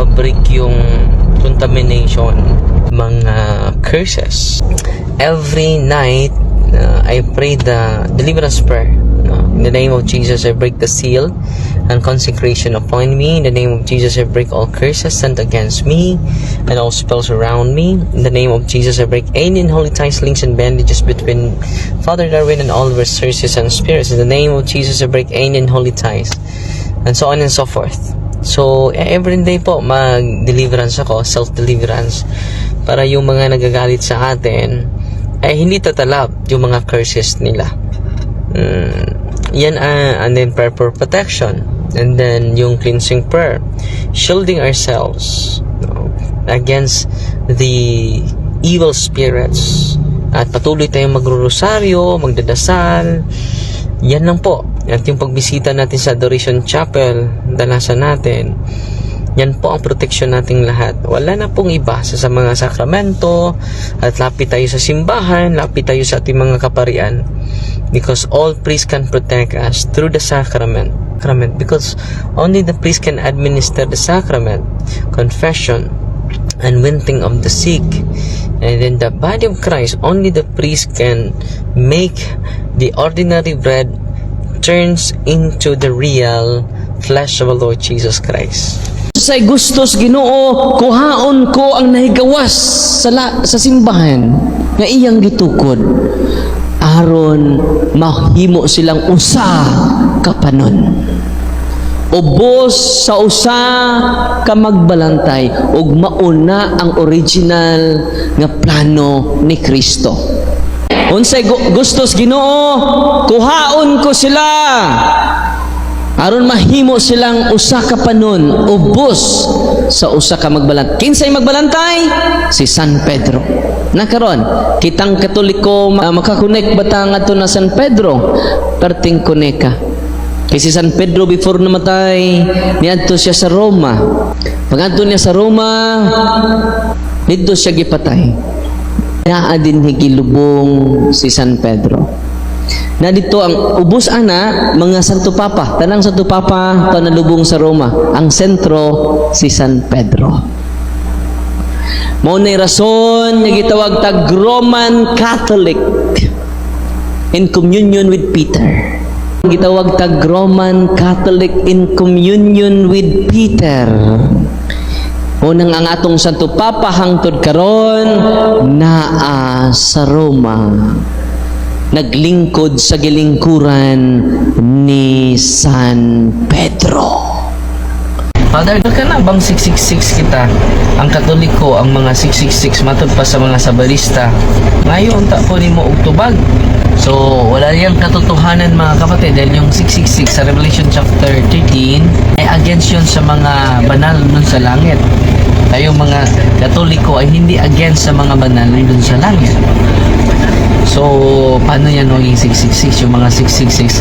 mabreak yung contamination, mga curses. Every night, I pray the deliverance prayer. In the name of Jesus, I break the seal and consecration upon me. In the name of Jesus, I break all curses sent against me and all spells around me. In the name of Jesus, I break any unholy ties, links, and bandages between Father Darwin and all resources and spirits. In the name of Jesus, I break any unholy ties, and so on and so forth. So, every day po, mag-deliverance ako, self-deliverance, para yung mga nagagalit sa atin, ay hindi tatalab yung mga curses nila. Yan, and then prayer for protection, and then yung cleansing prayer, shielding ourselves against the evil spirits, at patuloy tayong magro-rosaryo, magdadasal. Yan lang po. At yung pagbisita natin sa Adoration Chapel, dalasan natin, yan po ang protection nating lahat. Wala na pong iba sa mga sakramento, at lapit tayo sa simbahan, lapit tayo sa ating mga kaparian, because all priests can protect us through the sacrament, because only the priest can administer the sacrament, confession, and winting of the sick. And in the body of Christ, only the priest can make the ordinary bread turns into the real flesh of the Lord Jesus Christ. Sa gustos Ginoo, kuhaon ko ang nahigawas sa simbahan nga iyang gitukod, aron mahimo silang usa ka panon. Ubos sa usa ka magbalantay, ug mauna ang original nga plano ni Kristo. Unsay gustos Ginoo, kuhaon ko sila aron mahimo silang usa ka panon, ubos sa usa ka magbalantay. Kinsay magbalantay? Si San Pedro. Nakaron, kitang Katoliko makakonek bata ngadto na San Pedro, perting koneka. Kay si San Pedro before namatay, niadto siya sa Roma. Pag-adto niya sa Roma, dito siya gipatay. Naa din higilubong si San Pedro. Na dito ang ubos ana mga Santo Papa, tanang Santo Papa panalubong sa Roma. Ang sentro si San Pedro. Mao nay rason nga gitawag tag Roman Catholic in communion with Peter. Gitawag tag Roman Catholic in communion with Peter. Unang ang atong Santo Papa hangtod karon naa sa Roma, naglingkod sa gilingkuran ni San Pedro. Father, ka na bang 666 kita? Ang Katoliko, ang mga 666 matod pa sa mga sabarista. Ngayon, ta po ni mo og tubag. So, wala yang katotohanan mga kapatid, dahil yung 666 sa Revelation chapter 13 ay against yun sa mga banal dun sa langit. Tayo mga Katoliko ay hindi against sa mga banal dun sa langit. So, paano yan yung 666? Yung mga 666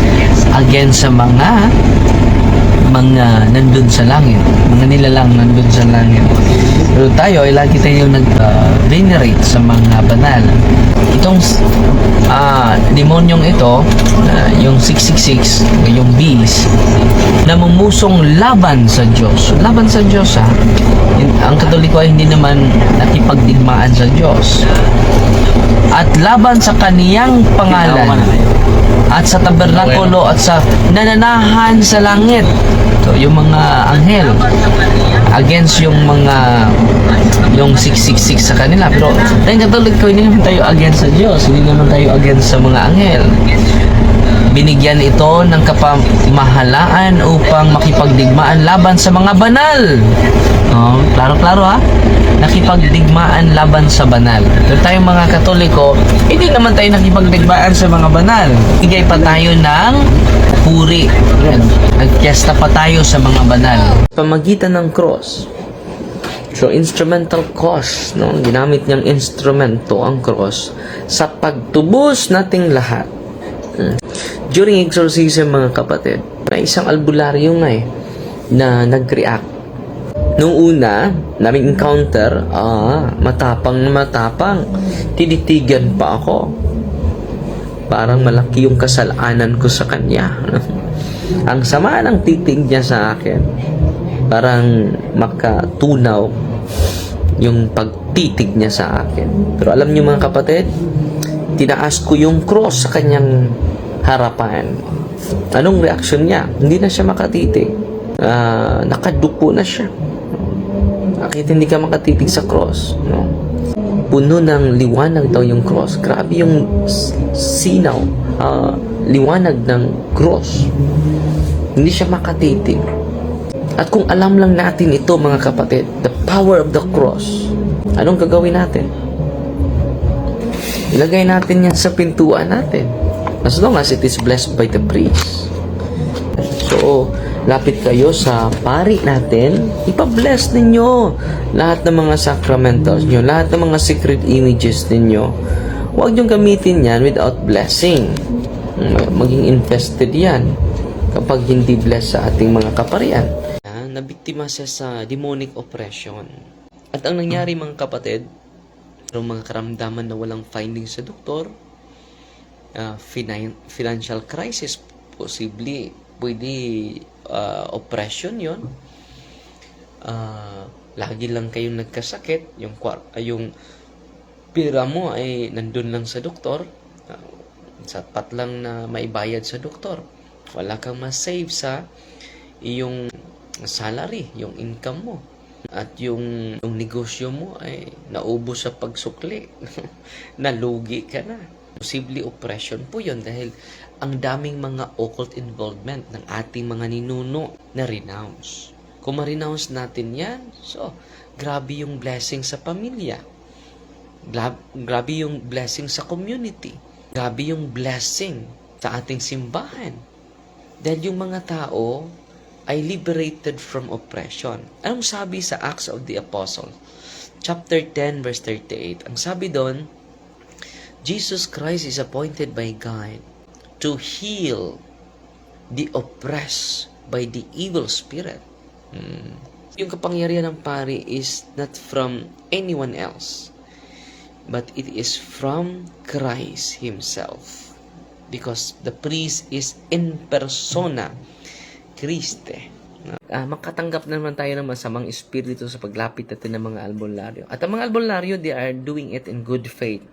against sa mga nandun sa langit, mga nilalang nandun sa langit. Pero tayo ay lagi tayong nag-venerate sa mga banal. Itong demonyong ito, yung 666, yung beast, namumusong laban sa Diyos. Laban sa Diyos, ha? Ang Katoliko ay hindi naman nakipagdigmaan sa Diyos. At laban sa kaniyang pangalan, at sa tabernakulo, at sa nananahan sa langit. So, yung mga anghel against yung mga yung 666 sa kanila. Pero dahil Katoliko, hindi naman tayo against sa Diyos, hindi naman tayo against sa mga anghel. Binigyan ito ng kapamahalaan upang makipagdigmaan laban sa mga banal. Klaro-klaro, ha? Nakipagdigmaan laban sa banal. Pero tayong mga Katoliko, hindi naman tayo nakipagdigmaan sa mga banal. Igay pa tayo ng puri. Nagpiesta pa tayo sa mga banal. Pamagitan ng cross. So, instrumental cross, no? Ginamit niyang instrumento ang cross sa pagtubos nating lahat. During exorcism, mga kapatid, may isang albularyo nga na nag-react. Nung una, naming encounter, matapang na matapang. Tinitigan pa ako. Parang malaki yung kasalanan ko sa kanya. Ang sama ng titig niya sa akin. Parang makatunaw yung pagtitig niya sa akin. Pero alam niyo mga kapatid, tinaas ko yung cross sa kanyang harapan. Anong reaksyon niya? Hindi na siya makatitig. Nakadupo na siya. Bakit hindi ka makatitig sa cross? No? Puno ng liwanag daw yung cross. Grabe yung sinaw, liwanag ng cross. Hindi siya makatitig. At kung alam lang natin ito mga kapatid, the power of the cross, anong gagawin natin? Ilagay natin yan sa pintuan natin. As long as it is blessed by the priest. So, lapit kayo sa pari natin, ipa-bless ninyo lahat ng mga sacramentals nyo, lahat ng mga secret images ninyo. Huwag nyo gamitin yan without blessing. Maging infested yan kapag hindi bless sa ating mga kaparian. Nabiktima siya sa demonic oppression. At ang nangyari mga kapatid, mayroong mga karamdaman na walang findings sa doktor, financial crisis, possibly, pwede oppression yon. Lagi lang kayong nagkasakit, yung pera mo ay nandun lang sa doktor, sapat lang na maibayad sa doktor. Wala kang ma-save sa iyong salary, yung income mo. At yung negosyo mo ay naubos sa pagsukli. Nalugi ka na. Posible oppression po yun dahil ang daming mga occult involvement ng ating mga ninuno na renounce. Kung ma-renounce natin yan, so, grabe yung blessing sa pamilya. Grabe yung blessing sa community. Grabe yung blessing sa ating simbahan. Dahil yung mga tao ay liberated from oppression. Anong sabi sa Acts of the Apostles? Chapter 10, verse 38. Ang sabi doon, Jesus Christ is appointed by God to heal the oppressed by the evil spirit. Yung kapangyarihan ng pari is not from anyone else, but it is from Christ Himself. Because the priest is in persona Christe. Makatanggap naman tayo ng masamang espiritu sa paglapit natin ng mga albularyo. At ang mga albularyo, they are doing it in good faith.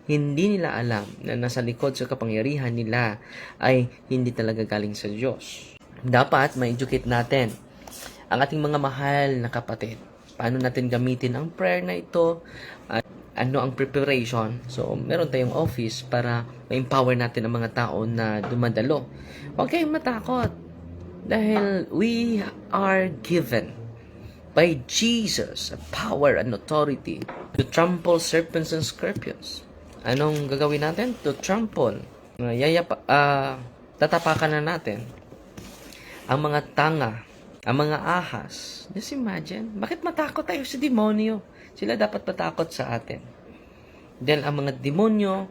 Hindi nila alam na nasa likod sa kapangyarihan nila ay hindi talaga galing sa Diyos. Dapat ma-educate natin ang ating mga mahal na kapatid. Paano natin gamitin ang prayer na ito? At ano ang preparation? So, meron tayong office para ma-empower natin ang mga tao na dumadalo. Huwag kayong matakot. Dahil we are given by Jesus a power and authority to trample serpents and scorpions. Anong gagawin natin? To trample. Tatapakan na natin ang mga tanga, ang mga ahas. Just imagine, bakit matakot tayo sa demonyo? Sila dapat matakot sa atin. Dahil ang mga demonyo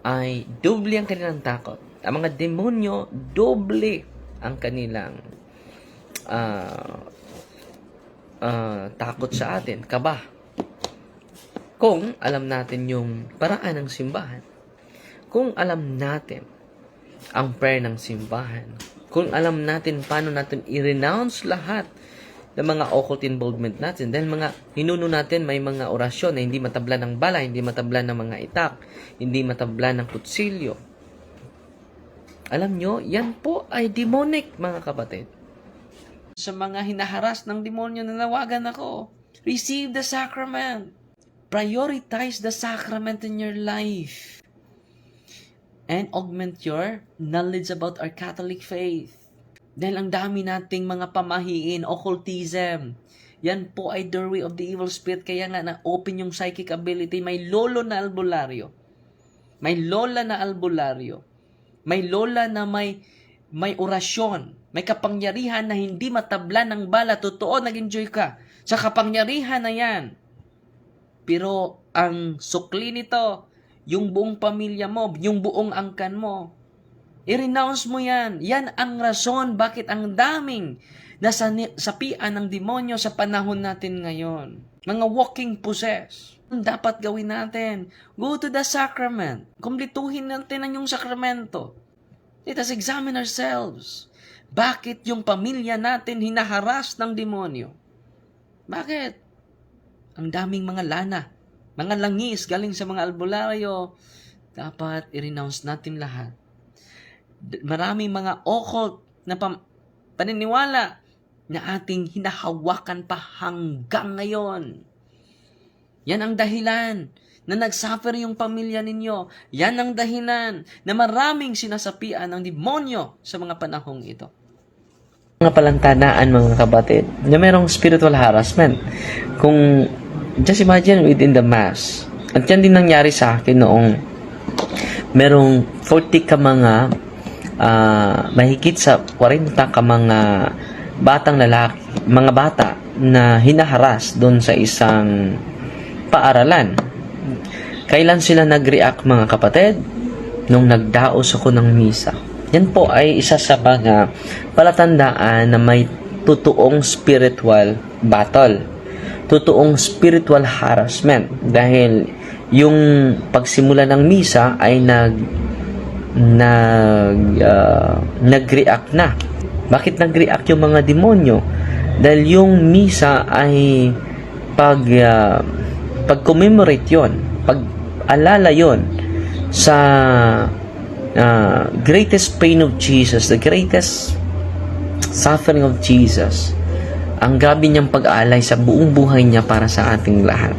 ay doble ang kanilang takot. Ang mga demonyo, doble ang kanilang takot sa atin, kaba. Kung alam natin yung paraan ng simbahan, kung alam natin ang prayer ng simbahan, kung alam natin paano natin i-renounce lahat ng mga occult involvement natin, dahil mga hinuno natin may mga orasyon na hindi matabla ng bala, hindi matabla ng mga itak, hindi matabla ng kutsilyo. Alam nyo, yan po ay demonic, mga kapatid. Sa mga hinaharas ng demonyo, nanawagan ako, receive the sacrament. Prioritize the sacrament in your life. And augment your knowledge about our Catholic faith. Dahil ang dami nating mga pamahiin, occultism. Yan po ay doorway of the evil spirit. Kaya nga na-open yung psychic ability. May lolo na albularyo. May lola na albularyo. May lola na may orasyon, may kapangyarihan na hindi matabla ng bala. Totoo, nag-enjoy ka sa kapangyarihan na yan. Pero ang sukli nito, yung buong pamilya mo, yung buong angkan mo, i-renounce mo yan. Yan ang rason bakit ang daming nasapian ng demonyo sa panahon natin ngayon. Mga walking possessed. Dapat gawin natin. Go to the sacrament. Kumplituhin natin ang yung sakramento. Let us examine ourselves. Bakit yung pamilya natin hinaharas ng demonyo? Bakit? Ang daming mga lana, mga langis galing sa mga albularyo. Dapat i-renounce natin lahat. Maraming mga occult na paniniwala na ating hinahawakan pa hanggang ngayon. Yan ang dahilan na nagsuffer yung pamilya ninyo. Yan ang dahilan na maraming sinasapian ng demonyo sa mga panahong ito. Mga palantanaan, mga kapatid, na merong spiritual harassment. Kung, just imagine within the mass. At yan din nangyari sa akin noong merong 40 ka mga mahigit sa 40 ka mga batang lalaki, mga bata na hinaharas doon sa isang paaralan. Kailan sila nag-react, mga kapatid? Nung nagdaos ako ng misa. Yan po ay isa sa mga palatandaan na may totoong spiritual battle. Totoong spiritual harassment. Dahil yung pagsimula ng misa ay nag-react na. Bakit nag-react yung mga demonyo? Dahil yung misa ay pag-commemorate yon, pag-alala yon sa greatest pain of Jesus, the greatest suffering of Jesus, ang grabe niyang pag-aalay sa buong buhay niya para sa ating lahat.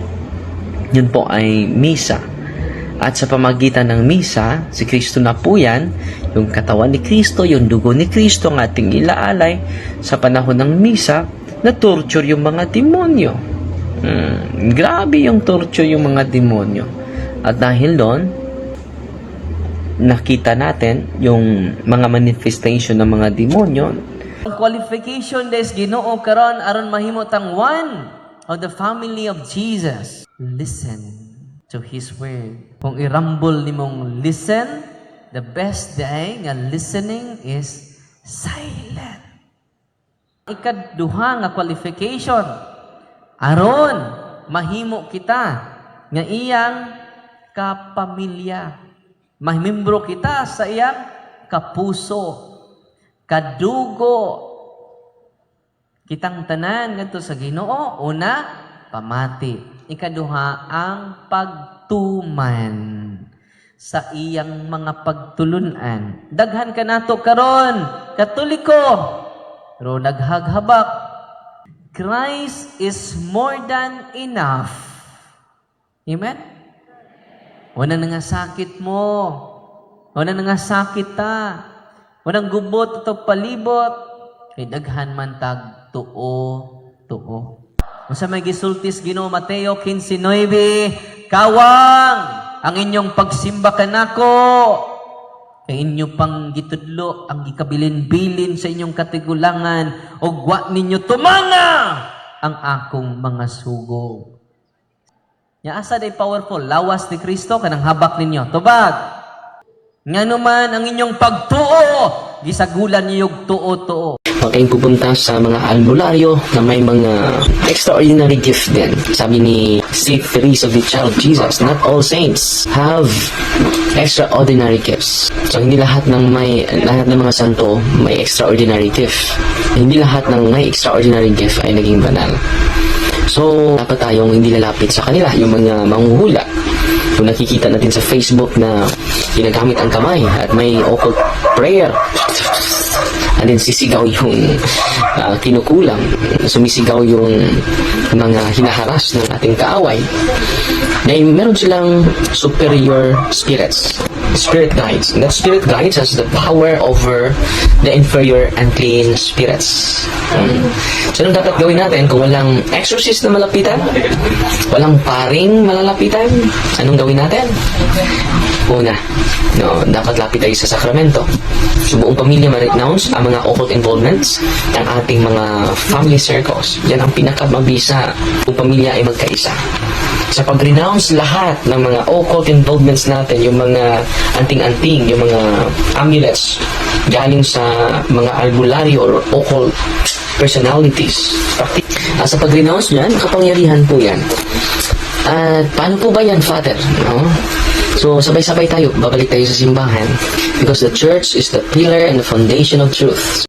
Yun po ay misa. At sa pamagitan ng misa, si Kristo na po yan, yung katawan ni Kristo, yung dugo ni Kristo, ang ating ilaalay sa panahon ng misa, na torture yung mga demonyo. Grabe yung torture yung mga demonyo. At dahil doon, nakita natin yung mga manifestation ng mga demonyo. Ang qualification des Ginoo karon aron mahimot ang one of the family of Jesus. Listen to His word. Kung irambol nimong listen, the best day nga listening is silent. Ikaduha nga qualification aron mahimo kita nga iyang kapamilya. Mahimembro kita sa iyang kapuso, kadugo. Kitang tanan ngadto sa Ginoo, una, pamati. Ikaduha, ang pagtuman sa iyang mga pagtulunan. Daghan ka nato karon, Katoliko, pero naghaghabak. Christ is more than enough. Amen? Wala na nga sakit mo. Wala na nga sakit ta. Walang gubot ito palibot. Kay daghan man tag tuo. Sa may gisultis Ginoo Mateo 15:9, kawang ang inyong pagsimba kanako. Kay inyo pang gitudlo ang gikabilin-bilin sa inyong katigulangan ug wa ninyo tumanga ang akong mga sugo. Nya asa day powerful lawas ni Kristo kanang habak ninyo. Tubag. Nganuman ang inyong pagtuo, gisagulan niyo og tuo. Huwag kayong pupunta sa mga albularyo na may mga extraordinary gift din. Sabi ni St. Teresa of the Child of Jesus, not all saints have extraordinary gifts. So hindi lahat ng mga santo may extraordinary gift. Hindi lahat ng may extraordinary gift ay naging banal. So, dapat tayong hindi lalapit sa kanila, yung mga manghuhula. Kung nakikita natin sa Facebook na ginagamit ang kamay at may occult prayer, and then sisigaw yung kinukulang, sumisigaw yung mga hinaharas ng ating kaaway, na meron silang superior spirits, spirit guides. And that spirit guides has the power over the inferior and clean spirits. So, anong dapat gawin natin kung walang exorcist na malapitan? Walang paring malalapitan? Anong gawin natin? Una, dapat lapit tayo sa sakramento. So, buong pamilya ma-renounce ang mga occult involvements ng ating mga family circles. Yan ang pinakamabisa kung pamilya ay magkaisa. Sa pag-renounce lahat ng mga occult involvements natin, yung mga anting-anting, yung mga amulets galing sa mga albularyo or occult personalities. Sa pag-renounce yan, kapangyarihan po yan. At paano po ba yan, Father? So, sabay-sabay tayo, babalik tayo sa simbahan because the church is the pillar and the foundation of truth.